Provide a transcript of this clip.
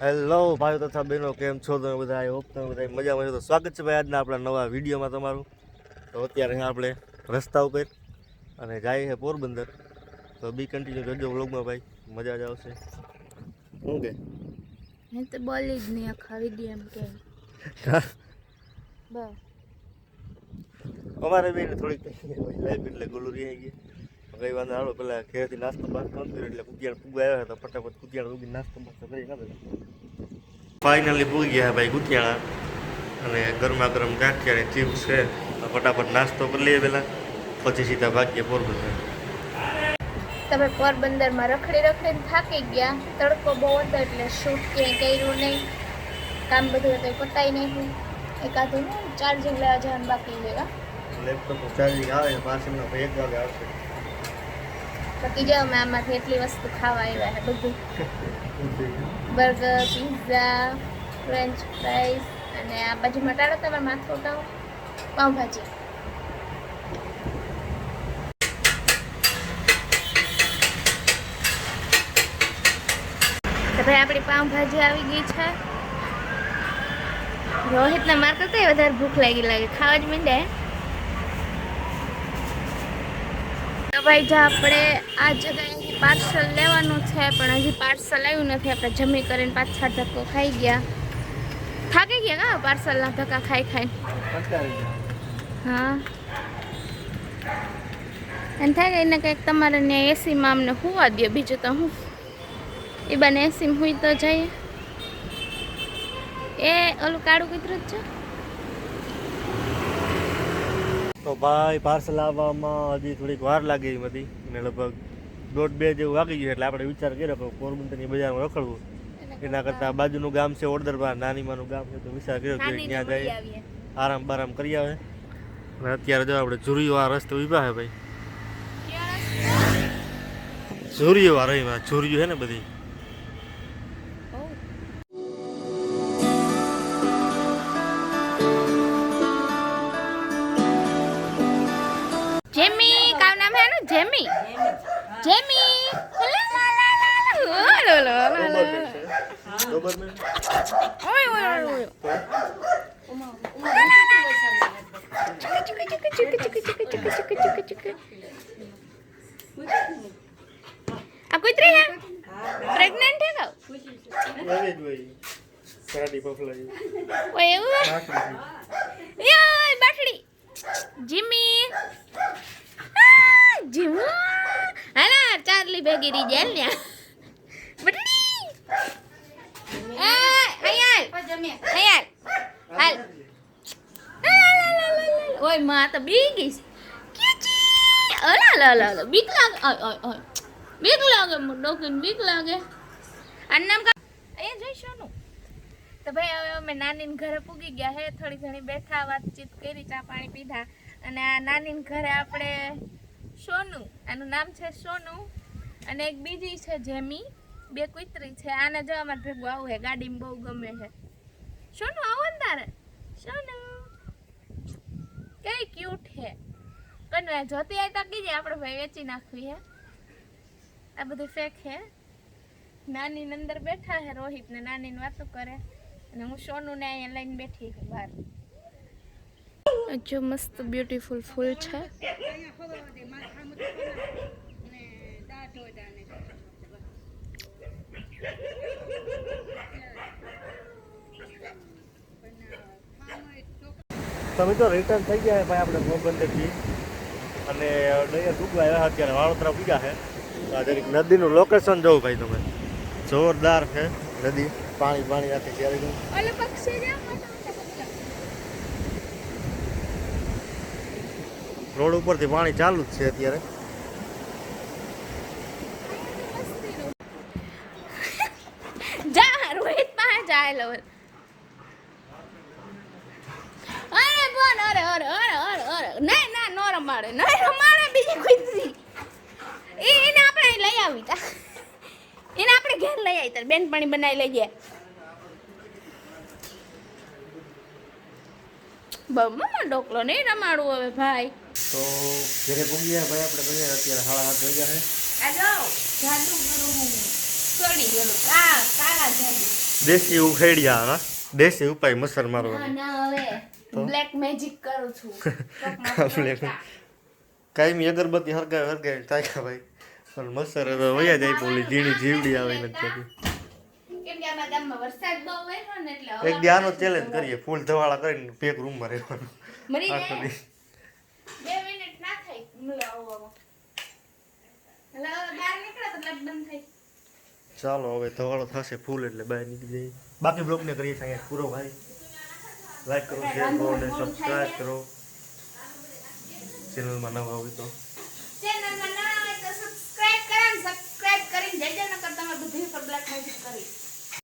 Hello ભાઈઓ તથા બહેનો, કેમ છો તમે બધા? આઈ હોપ તમે બધા મજામાં છો. તો સ્વાગત છે ભાઈ આજના આપણા નવા વિડીયોમાં તમારું. તો અત્યારે આપણે રસ્તા ઉપર અને જાય છે પોરબંદર. તો બી કન્ટિન્યુ કરજો વ્લોગમાં ભાઈ, મજા જ આવશે. શું કે મેં તો બોલી જ નહીં આખા વિડીયો એમ કે બસ અમારે બેને થોડીક લાઈફ એટલે ગોલુરી આવી ગઈ. કઈ વાંધો હાલો, પેલા ઘેરથી નાસ્તો બાસ્તો કર્યો એટલે કુતિયાળ પૂગવા આવ્યા હતા. ફટાફટ કુતિયાળ ઉગી નાસ્તો બાસ્તો કરી નાખે. ફાઇનલી પૂગી ગયા ભાઈ કુતિયાળા, અને ગરમા ગરમ ગાંઠિયા ચિપ્સ છે. ફટાફટ નાસ્તો કરી લઈએ પેલા, પછી સીધા ભાગીએ પોરબંદર. તમે પોરબંદરમાં રખડીને થાકી ગયા. તડકો બહુ હતો એટલે શૂટ ક્યાંય કર્યું નહીં. કામ બધું કંઈ પતાવી નાખ્યું. એકાદું ચાર્જિંગ લેવા જવાનું બાકી લેવા. લેપટોપ ચાર્જિંગ આવે પાછળનો 1 વાગે આવશે. બાકી જાઓ, મેં આમાંથી એટલી વસ્તુ ખાવા આવ્યા છે બધું. બર્ગર, પિઝા, ફ્રેન્ચ ફ્રાઈસ, અને આ બાજુમાં ટાળો તમે માથું ઉઠાવો, પાઉંભાજી. તો ભાઈ આપણી પાઉંભાજી આવી ગઈ છે. રોહિતને માર કરતા વધારે ભૂખ લાગે, ખાવા જ માંડે. તો ભાઈ જો આપણે આ જગ્યાએ પાર્સલ લેવાનું છે, પણ હજી પાર્સલ આવ્યું નથી. આપણે જમી કરીને પાછા ધક્કો ખાઈ ગયા, થાકી ગયા કા પાર્સલના ધક્કા ખાઈ. હા, એમ થાય કે એને કંઈક તમારે ત્યાં એસીમાં અમને હુવા દો. બીજું તો હું એ બને એસીમાં હુઈ તો જઈએ. એ ઓલું કાળું કૂતરું જ છે. તો ભાઈ પાર્સલ આવવામાં હજી થોડીક વાર લાગી હતી, અને લગભગ 1.5-2 જેવું વાગી ગયું. એટલે આપણે વિચાર કર્યો કે પોરબંદરની બજારમાં રખડવું, એના કરતાં બાજુનું ગામ છે ઓડદરબા, નાનીમાનું ગામ છે. તો વિચાર કર્યો કે ત્યાં જઈએ, આરામ બારામ કરી આવે. અને અત્યારે જો આપણે ઝુરીઓ આ રસ્તે ઊભા છે ભાઈ. ઝુરીઓ આ રહી, ઝુરીઓ છે ને બધી. જેમી કાવ નામ હે ને? જેમી આ કુતરી હે? પ્રેગ્નેન્ટ હે કાવ? ઓય એવું યાય બાટડી જીમી જીમુ હાલા ચાર્લી ભેગી રી જેલ ને બટડી એ આયાલ હાલ ઓય માં તો બી ગઈ કીચી ઓલા બીક લાગે ડોકીન બીક લાગે. આ નામ કા એ જઈશું. તો ભાઈ હવે અમે નાનીને ઘરે પૂગી ગયા હે. થોડી ઘણી બેઠા, વાતચીત કરી, ચા પાણી પીધા. અને આ નાનીને ઘરે આપણે સોનું, આનું નામ છે સોનું, અને એક બીજી છે જેમી, 2 કુતરી છે. આને જો અમારે ભેગું આવું છે, ગાડીમાં બહુ ગમે છે. સોનું આવો ને તારે? સોનું કઈ ક્યુટ છે. કને જોતી આવી તો કીજે, આપણે ભાઈ વેચી નાખવી હે. આ બધું ફેક છે. નાની અંદર બેઠા છે, રોહિત ને નાની વાતો કરે, અને હું સોનું ને અહીંયા લઈને બેઠી છું બહાર. જો મસ્ત બ્યુટીફુલ ફૂલ છે. તમે તો રિટર્ન થઈ ગયા ભાઈ આપણે પોરબંદરથી, અને ડૈયા ડૂબવા આવ્યા. અત્યારે વાળોતરા પૂગ્યા છે. આ જરીક નદીનું લોકેશન જોવું ભાઈ તમે, જોરદાર છે નદી. પાણી આખી ત્યારે રોડ ઉપરથી પાણી ચાલુ જ છે અત્યારે. જા રોહિત પાસે જાય લો. અરે બોન અરે નહીં ના નો રમાડે બીજી કુતરી. એને આપણે લઈ આવી તા, એને આપણે ઘેર લઈ આવી તાર બેન પાણી બનાવી લઈ જાય. બમ્મા ડોકલો નહીં રમાડવું હવે ભાઈ. તો ઘરે પૂગી ગયા ભાઈ આપણે ભાઈ. અત્યારે 7:30 વાગ્યા છે. આ જો જાદુ કરું હું. છોડી ગયેલું કાળા જાદુ. દેશી ઉખેડિયા હા દેશી ઉપાય મસર મારવાનો ના હવે તો? બ્લેક મેજિક કરું છું Black. કાયમી અગરબત્તી હરગાવે થાય ભાઈ પણ મસર તો વયા જાય પોલી ઝીણી જીવડી આવે નથી કેમ કે અમારા ગામમાં વરસાદ બહુ આવ્યો ને એટલે એક દી આનો ચેલેન્જ કરીએ ફૂલ ધવાળા કરીને પેક રૂમમાં રહેવાનું મરી આખો જાય દી 2 મિનિટ ના થાય મળવામાં એટલે બહાર નીકળે તો લટ બંધ થઈ ચાલો હવે ધવાળો થશે ફૂલ એટલે બહાર નીકળી જઈએ બાકી બ્લોગને કરીએ છીએ અહીંયા પૂરો ભાઈ લાઈક કરો શેર કરો અને સબસ્ક્રાઈબ કરો ચેનલમાં નવા હોય તો ચેનલમાં નવા હોય તો સબસ્ક્રાઇબ કરો સબસ્ક્રાઇબ કરીને જજો નકર તમારે બધી પર બ્લેક મેજિક કરી